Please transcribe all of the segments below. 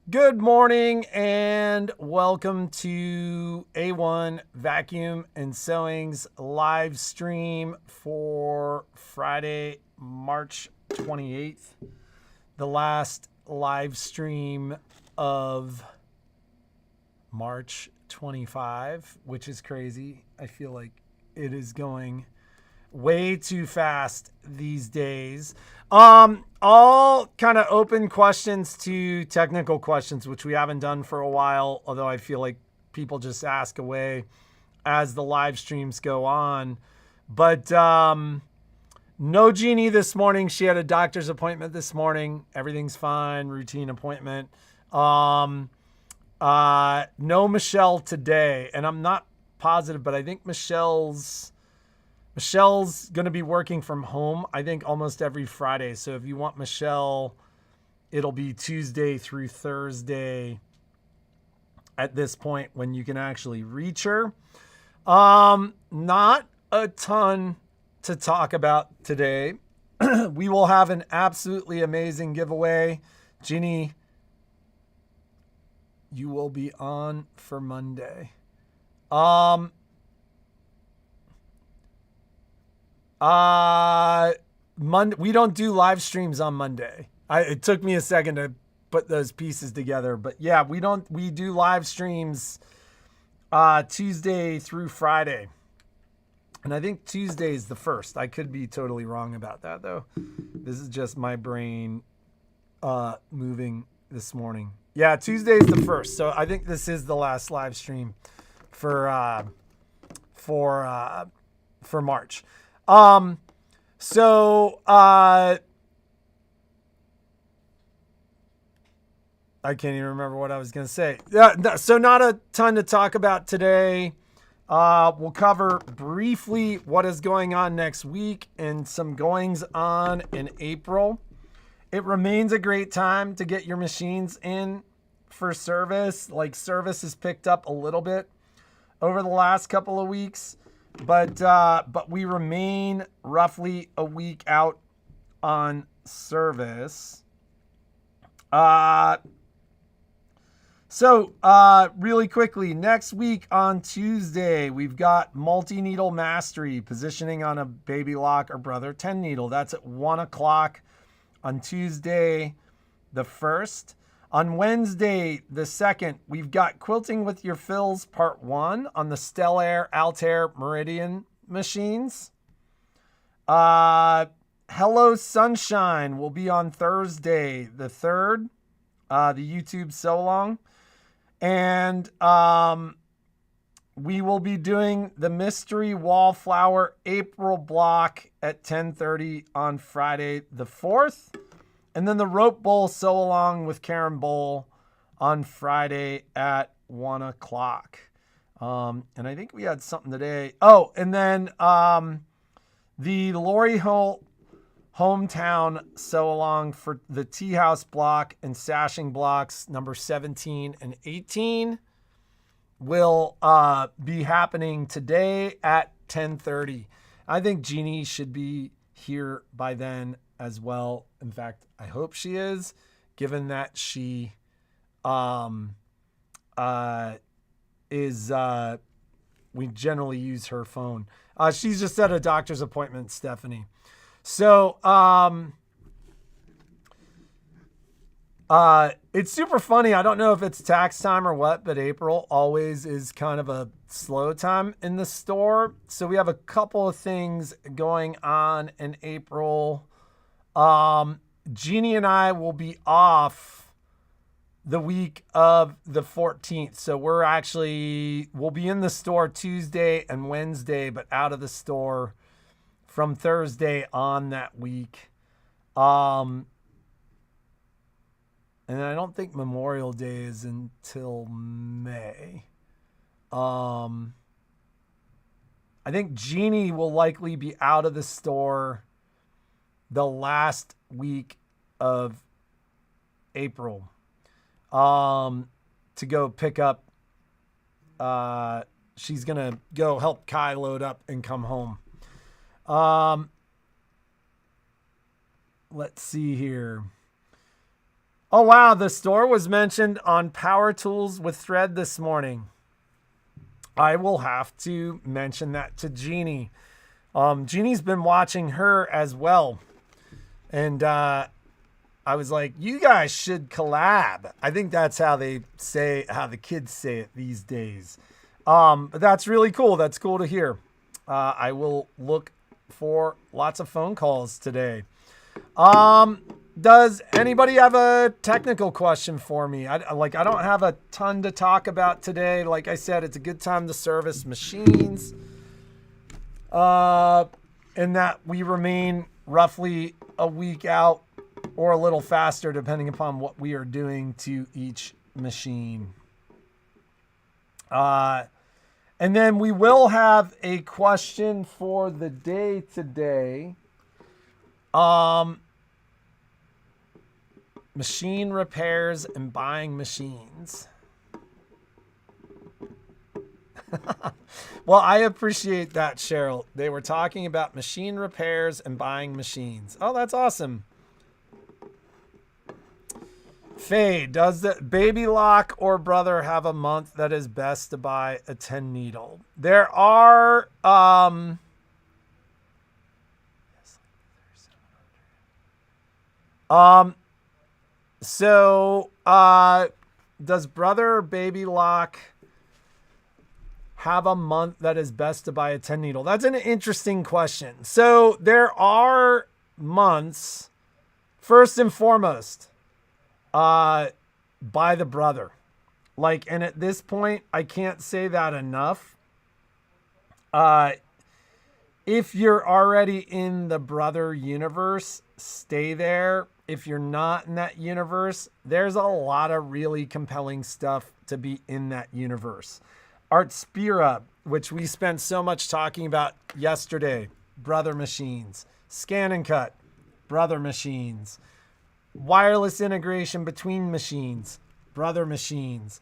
Good morning and welcome to A-1 Vacuum and Sewing's live stream for Friday, March 28th. The last live stream of March 25, which is crazy. I feel like it is going way too fast these days. All kind of open questions to technical questions, which we haven't done for a while, although I feel like people just ask away as the live streams go on. But no Jeannie this morning. She had a doctor's appointment this morning. Everything's fine, routine appointment. No Michelle today, and I'm not positive, but I think Michelle's going to be working from home, I think, almost every Friday. So if you want Michelle, it'll be Tuesday through Thursday at this point when you can actually reach her. Not a ton to talk about today. We will have an absolutely amazing giveaway. Ginny, you will be on for Monday. Monday, we don't do live streams on Monday. It took me a second to put those pieces together, but yeah, we do live streams Tuesday through Friday. And I think Tuesday is the first. I could be totally wrong about that though. This is just my brain moving this morning. Yeah, Tuesday is the first. So I think this is the last live stream for March. I can't even remember what I was going to say. So not a ton to talk about today. We'll cover briefly what is going on next week and some goings on in April. It remains a great time to get your machines in for service. Like, service has picked up a little bit over the last couple of weeks. But we remain roughly a week out on service. Really quickly, next week on Tuesday, we've got multi-needle mastery, positioning on a baby lock or brother 10 needle. That's at 1 o'clock on Tuesday the 1st. On Wednesday, the 2nd, we've got Quilting with Your Fills Part 1 on the Stellair, Altair, Meridian machines. Hello Sunshine will be on Thursday, the 3rd, the YouTube Sew Along. And we will be doing the Mystery Wallflower April block at 10:30 on Friday, the 4th. And then the Rope Bowl Sew Along with Karen Bowl on Friday at 1 o'clock. And I think we had something today. Oh, and then the Lori Holt Hometown Sew Along for the Tea House block and sashing blocks number 17 and 18 will be happening today at 10:30. I think Jeannie should be here by then as well. In fact, I hope she is, given that she we generally use her phone. She's just at a doctor's appointment, Stephanie. So it's super funny. I don't know if it's tax time or what, but April always is kind of a slow time in the store. So we have a couple of things going on in April. Jeannie and I will be off the week of the 14th. So we'll be in the store Tuesday and Wednesday, but out of the store from Thursday on that week. And I don't think Memorial Day is until May. I think Jeannie will likely be out of the store the last week of April to go pick up. She's going to go help Kai load up and come home. Let's see here. Oh, wow. The store was mentioned on Power Tools with Thread this morning. I will have to mention that to Jeannie. Jeannie's been watching her as well. And I was like, you guys should collab. I think that's how they say, how the kids say it these days. But that's really cool. That's cool to hear. I will look for lots of phone calls today. Does anybody have a technical question for me? I don't have a ton to talk about today. Like I said, it's a good time to service machines. And that we remain roughly a week out or a little faster, depending upon what we are doing to each machine. And then we will have a question for the day today. Machine repairs and buying machines. Well, I appreciate that, Cheryl. They were talking about machine repairs and buying machines. Oh, that's awesome. Faye, does the baby lock or brother have a month that is best to buy a 10 needle? There are, does brother or baby lock have a month that is best to buy a 10 needle? That's an interesting question. So there are months, first and foremost, by the brother. Like, and at this point, I can't say that enough. If you're already in the brother universe, stay there. If you're not in that universe, there's a lot of really compelling stuff to be in that universe. Art Spira, which we spent so much talking about yesterday, brother machines. Scan and Cut, brother machines. Wireless integration between machines, brother machines.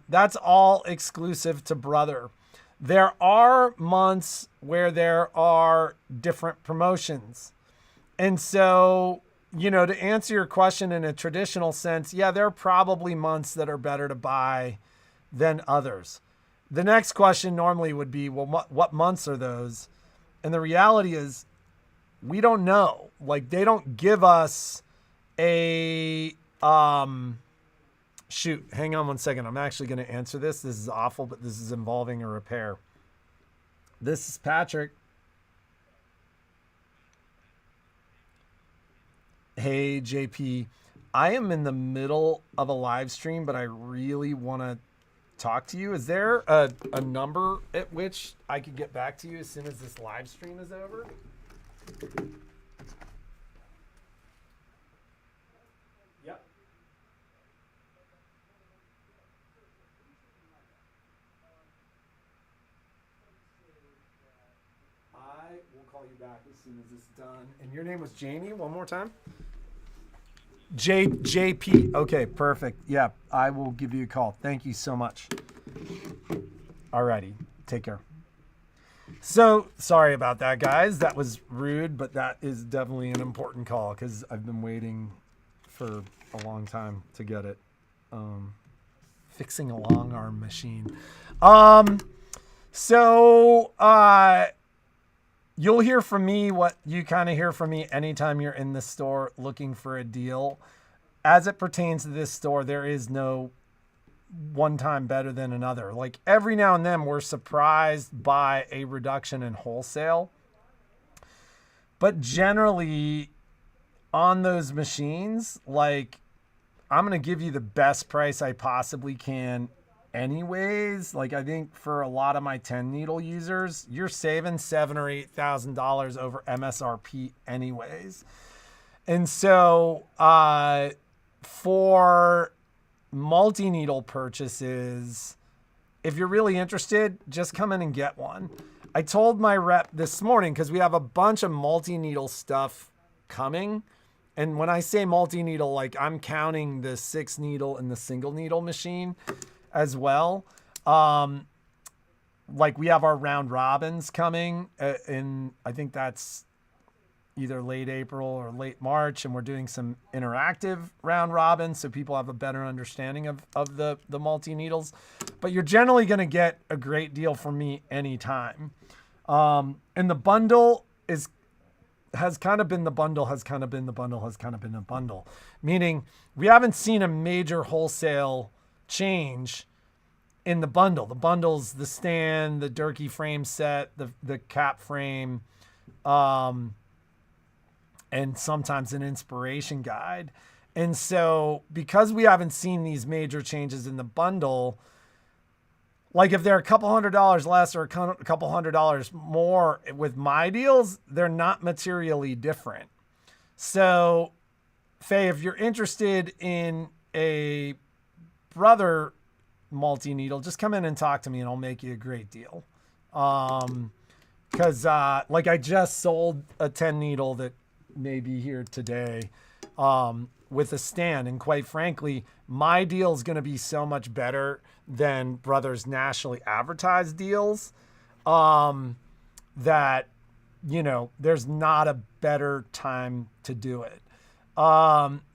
That's all exclusive to brother. There are months where there are different promotions. And so, you know, to answer your question in a traditional sense, yeah, there are probably months that are better to buy than others. The next question normally would be, well, what months are those? And the reality is, we don't know. Like, they don't give us a, shoot, hang on one second. I'm actually going to answer this. This is awful, but this is involving a repair. This is Patrick. Hey, JP. I am in the middle of a live stream, but I really want to talk to you. Is there a number at which I could get back to you as soon as this live stream is over? Yep. I will call you back as soon as it's done. And your name was Jamie, one more time? JP. Okay, perfect. Yeah, I will give you a call. Thank you so much. Alrighty, take care. So, sorry about that, guys. That was rude, but that is definitely an important call because I've been waiting for a long time to get it. Fixing a long arm machine. You'll hear from me what you kind of hear from me anytime you're in the store looking for a deal. As it pertains to this store, there is no one time better than another. Like, every now and then we're surprised by a reduction in wholesale. But generally on those machines, like, I'm going to give you the best price I possibly can anyways. Like, I think for a lot of my 10 needle users, you're saving $7,000 or $8,000 over MSRP anyways. And so, for multi-needle purchases, if you're really interested, just come in and get one. I told my rep this morning, because we have a bunch of multi-needle stuff coming. And when I say multi-needle, like, I'm counting the 6 needle and the single needle machine as well. Like, we have our round robins coming, and I think that's either late April or late March, and we're doing some interactive round robins so people have a better understanding of the multi-needles. But you're generally going to get a great deal from me anytime. And the bundle has kind of been the bundle, meaning we haven't seen a major wholesale change in the bundle. The bundle's the stand, the Durkee frame set, the cap frame, and sometimes an inspiration guide. And so because we haven't seen these major changes in the bundle, like if they're a couple $100 less or a couple $100 more with my deals, they're not materially different. So Faye, if you're interested in a brother multi-needle, just come in and talk to me and I'll make you a great deal. Because like I just sold a 10 needle that may be here today with a stand, and quite frankly my deal is going to be so much better than Brothers nationally advertised deals that, you know, there's not a better time to do it.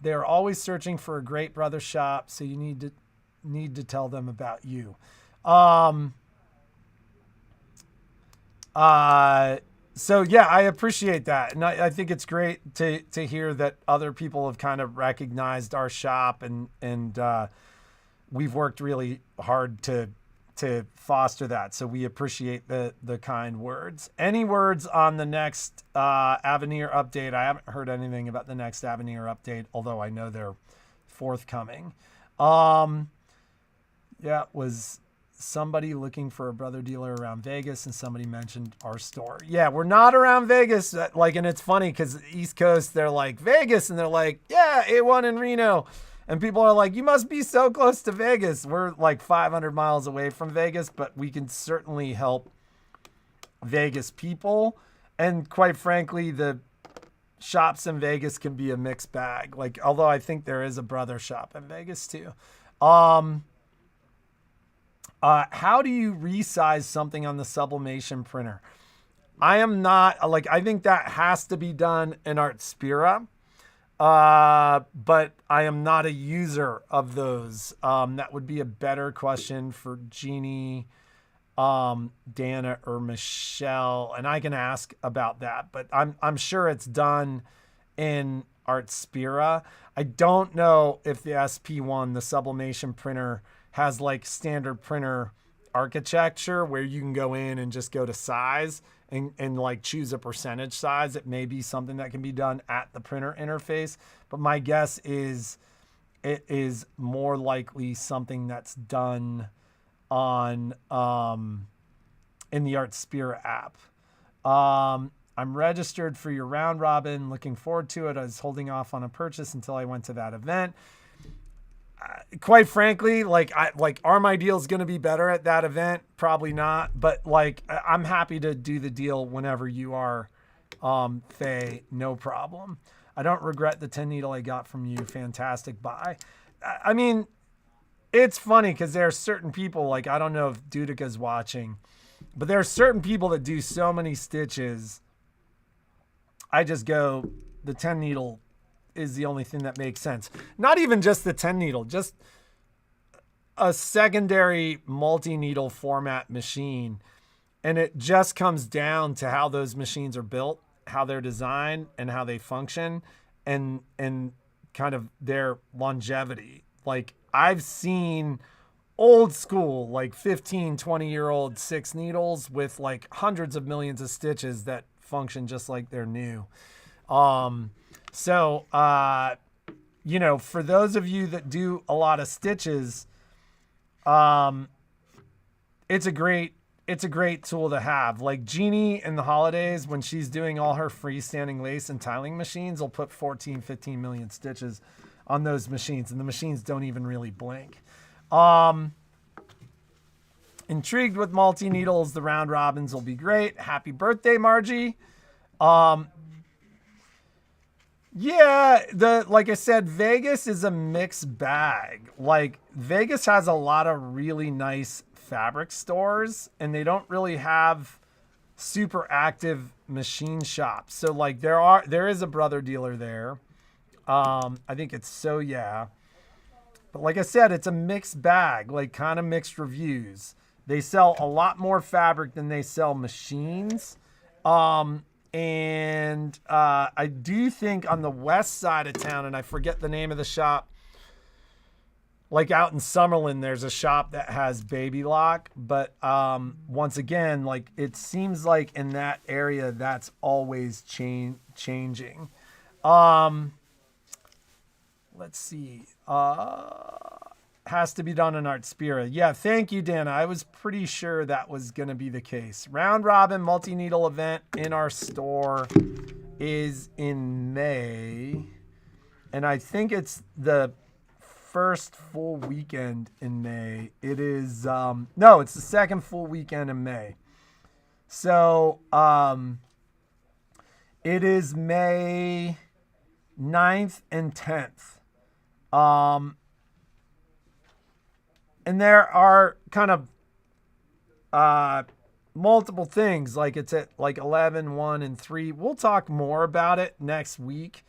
They're always searching for a great brother shop, so you need to tell them about you. So yeah, I appreciate that. And I think it's great to hear that other people have kind of recognized our shop, and we've worked really hard to foster that. So we appreciate the kind words. Any words on the next Avenir update? I haven't heard anything about the next Avenir update, although I know they're forthcoming. Yeah, it was somebody looking for a brother dealer around Vegas, and somebody mentioned our store. Yeah, we're not around Vegas. Like, and it's funny because East Coast, they're like Vegas, and they're like, yeah, A-1 in Reno. And people are like, you must be so close to Vegas. We're like 500 miles away from Vegas, but we can certainly help Vegas people. And quite frankly, the shops in Vegas can be a mixed bag. Like, although I think there is a brother shop in Vegas too. How do you resize something on the sublimation printer? I am not, like, I think that has to be done in Artspira. But I am not a user of those. That would be a better question for Jeanne, Dana, or Michelle, and I can ask about that. But I'm sure it's done in Artspira. I don't know if the SP1, the sublimation printer, has like standard printer architecture where you can go in and just go to size and like choose a percentage size. It may be something that can be done at the printer interface, but my guess is it is more likely something that's done on in the Artspira app. I'm registered for your round robin, looking forward to it. I was holding off on a purchase until I went to that event. Quite frankly, are my deals going to be better at that event? Probably not, but like, I'm happy to do the deal whenever you are, Faye, no problem. I don't regret the 10 needle I got from you. Fantastic buy. I mean, it's funny because there are certain people, like, I don't know if Dudika's watching, but there are certain people that do so many stitches. I just go, the 10 needle is the only thing that makes sense. Not even just the 10 needle, just a secondary multi-needle format machine. And it just comes down to how those machines are built, how they're designed, and how they function, and kind of their longevity. Like, I've seen old school, like 15, 20-year-old 6 needles with like hundreds of millions of stitches that function just like they're new. So, you know, for those of you that do a lot of stitches, it's a great tool to have. Like Jeanne in the holidays, when she's doing all her freestanding lace and tiling machines, will put 14, 15 million stitches on those machines, and the machines don't even really blink. Intrigued with multi-needles. The round robins will be great. Happy birthday, Margie. Yeah, like I said, Vegas is a mixed bag. Like, Vegas has a lot of really nice fabric stores, and they don't really have super active machine shop. So like there is a brother dealer there. I think it's So Yeah. But like I said, it's a mixed bag, like kind of mixed reviews. They sell a lot more fabric than they sell machines. I do think on the west side of town, and I forget the name of the shop, like out in Summerlin, there's a shop that has baby lock. But once again, like it seems like in that area, that's always changing. Let's see. Has to be done in Artspira. Yeah, thank you, Dana. I was pretty sure that was going to be the case. Round Robin multi-needle event in our store is in May. And I think it's the first full weekend in May. It is, no, it's the second full weekend in May. So, it is May 9th and 10th. And there are kind of multiple things, like it's at like 11, 1, and 3. We'll talk more about it next week.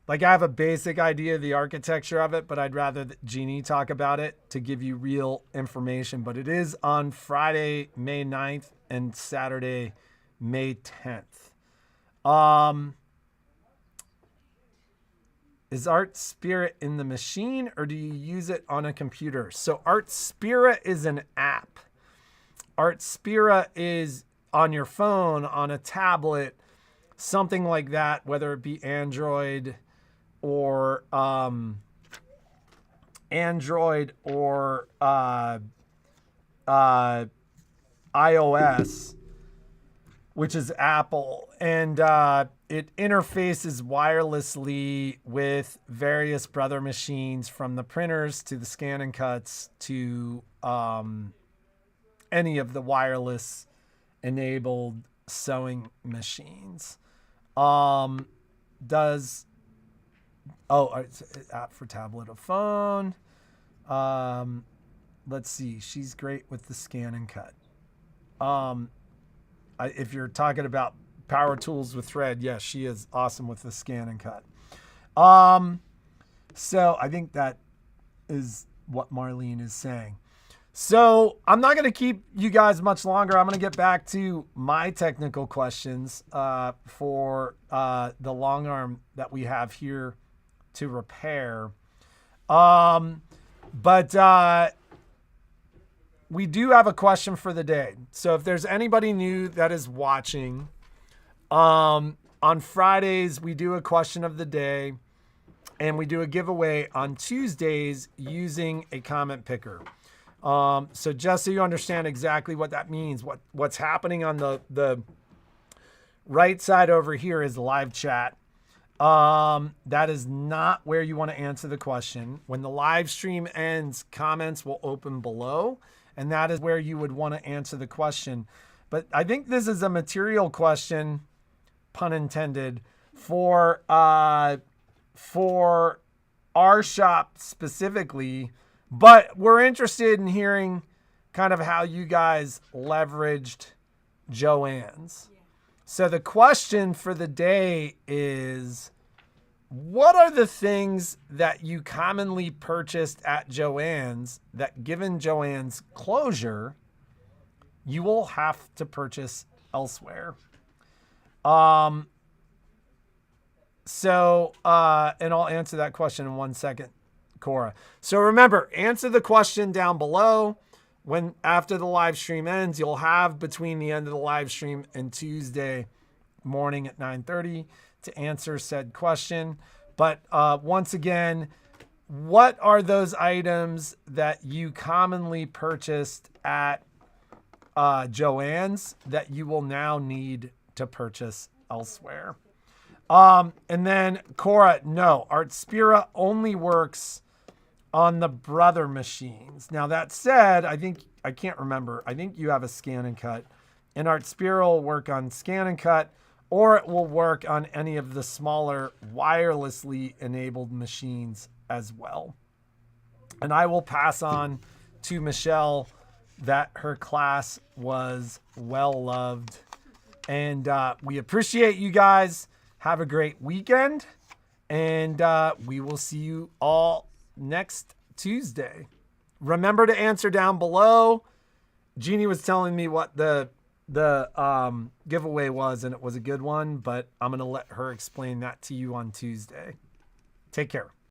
Like I have a basic idea of the architecture of it, but I'd rather that Jeanne talk about it to give you real information. But it is on Friday, May 9th and Saturday, May 10th. Is Artspira in the machine or do you use it on a computer? So Artspira is an app. Artspira is on your phone, on a tablet, something like that, whether it be Android or iOS, which is Apple. And it interfaces wirelessly with various brother machines, from the printers to the scan and cuts to any of the wireless enabled sewing machines. It's an app for tablet or phone. Let's see. She's great with the scan and cut. If you're talking about power tools with thread, yes, she is awesome with the scan and cut. So I think that is what Marlene is saying. So I'm not going to keep you guys much longer. I'm going to get back to my technical questions for the long arm that we have here to repair. But we do have a question for the day. So if there's anybody new that is watching, on Fridays, we do a question of the day, and we do a giveaway on Tuesdays using a comment picker. So just so you understand exactly what that means, what's happening on the right side over here is live chat. That is not where you want to answer the question. When the live stream ends, comments will open below, and that is where you would want to answer the question. But I think this is a material question, pun intended, for our shop specifically. But we're interested in hearing kind of how you guys leveraged Joann's. Yeah. So the question for the day is, what are the things that you commonly purchased at Joann's that, given Joann's closure, you will have to purchase elsewhere? And I'll answer that question in 1 second, Cora. So remember, answer the question down below. When after the live stream ends, you'll have between the end of the live stream and Tuesday morning at 9:30 to answer said question. But once again, what are those items that you commonly purchased at Joann's that you will now need to purchase elsewhere? And then Cora, no, Artspira only works on the brother machines. Now that said, I can't remember. I think you have a scan and cut, and Artspira will work on scan and cut, or it will work on any of the smaller wirelessly enabled machines as well. And I will pass on to Michelle that her class was well loved And we appreciate you guys. Have a great weekend. And we will see you all next Tuesday. Remember to answer down below. Jeannie was telling me what the giveaway was, and it was a good one, but I'm going to let her explain that to you on Tuesday. Take care.